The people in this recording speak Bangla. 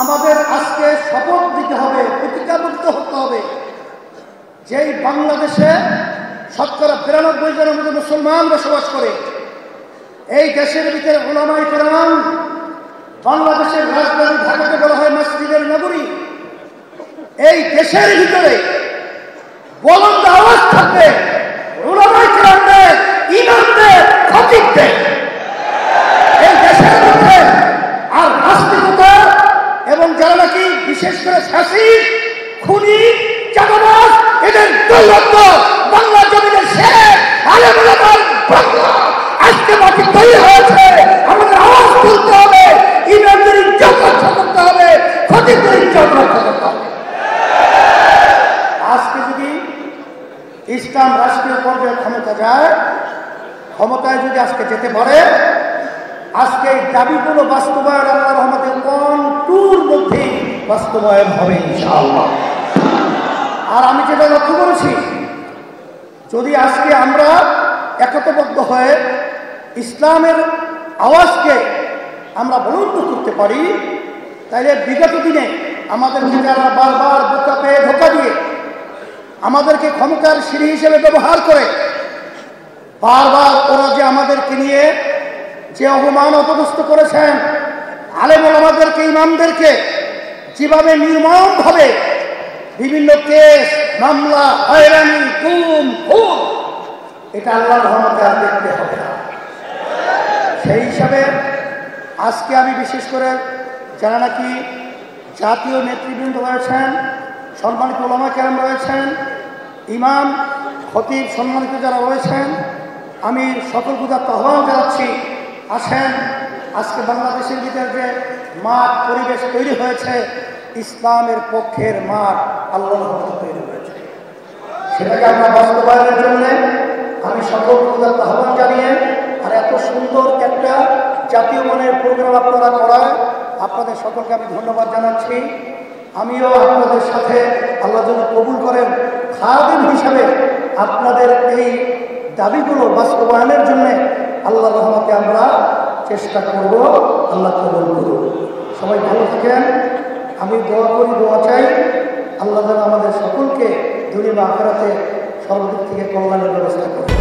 আমাদের আজকে শপথ দিতে হবে, প্রতিজ্ঞাবদ্ধ হতে হবে, যেই বাংলাদেশে ৯৫% মতো মুসলমান বসবাস করে, এই দেশের ভিতরে উলামায়ে কেরাম, বাংলাদেশের রাজধানী ঢাকাকে বলা হয় মসজিদের নগরী, এই দেশের ভিতরে বলন্দ আওয়াজ থাকবে উলামায়ে কেরামদের, ইমামদের, খতিবদের। এই দেশের মধ্যে আর নাস্তিকতা এবং যারা নাকি বিশেষ করে ফাঁসিস্ট, খুনি, চাঁদাবাজ, এদের দৌরাত্ম বাংলা জমিনের শেষ আলেম ওলামার বাংলা আজকে মাটি তৈরি হয়েছে। আমাদের আওয়াজ তুলতে হবে, ইমামদের ইজ্জত রক্ষা করতে হবে, খতিবদের ইজ্জত রক্ষা করতে হবে। আজকে যদি ইসলাম রাষ্ট্রীয় পর্যায়ে ক্ষমতা যায়, ক্ষমতায় যদি আজকে যেতে পারে, আজকে এই দাবিগুলো বাস্তবায়ন আল্লাহর রহমতে কন্ট্রোল মধ্যে বাস্তবায়ন হবে ইনশাআল্লাহ। আর আমি যেটা লক্ষ্য করেছি, যদি আজকে আমরা একতাবদ্ধ হয়ে ইসলামের আওয়াজকে আমরা বলন্দ করতে পারি, তাইলে বিগত দিনে আমাদেরকে যারা বারবার বোকা পেয়ে ধোঁকা দিয়ে আমাদেরকে ক্ষমতার সিঁড়ি হিসেবে ব্যবহার করে, বারবার ওরা যে আমাদেরকে নিয়ে যে অপমান অপদস্থ করেছেন, আলেম ওলামাদেরকে, ইমামদেরকে যেভাবে নির্মমভাবে বিভিন্ন কেস, মামলা, হয়রানি, গুম, খুন, এটা আল্লাহর রহমতে আর দেখতে হবে না। সেই হিসাবে আজকে আমি বিশেষ করে যারা নাকি জাতীয় নেতৃবৃন্দ রয়েছেন, সম্মানিত ওলামা কেরাম রয়েছেন, ইমাম, খতিব সম্মানিত যারা রয়েছেন, আমি সকল পূজার আহ্বান জানাচ্ছি, আসেন আজকে বাংলাদেশের ভিতরে যে মাঠ পরিবেশ তৈরি হয়েছে, ইসলামের পক্ষের মাঠ আল্লাহর রহমতে তৈরি হয়েছে, সেটাকে আমরা বাস্তবায়নের জন্য আমি সকল পূজার আহ্বান জানিয়ে, আর এত সুন্দর একটা জাতীয় মানের প্রোগ্রাম আপনারা করায় আপনাদের সকলকে আমি ধন্যবাদ জানাচ্ছি। আমিও আপনাদের সাথে আল্লাহ যেন কবুল করেন, খাদিম হিসাবে আপনাদের এই দাবিগুলো বাস্তবায়নের জন্য আল্লাহর রহমতে আমরা চেষ্টা করব। আল্লাহ কবুল করুন। সবাই ভালো থাকেন। আমি দোয়া করি, দোয়া চাই, আল্লাহ যেন আমাদের সকলকে দুনিয়া আখিরাতে সর্বদিক থেকে কল্যাণের ব্যবস্থা করুন।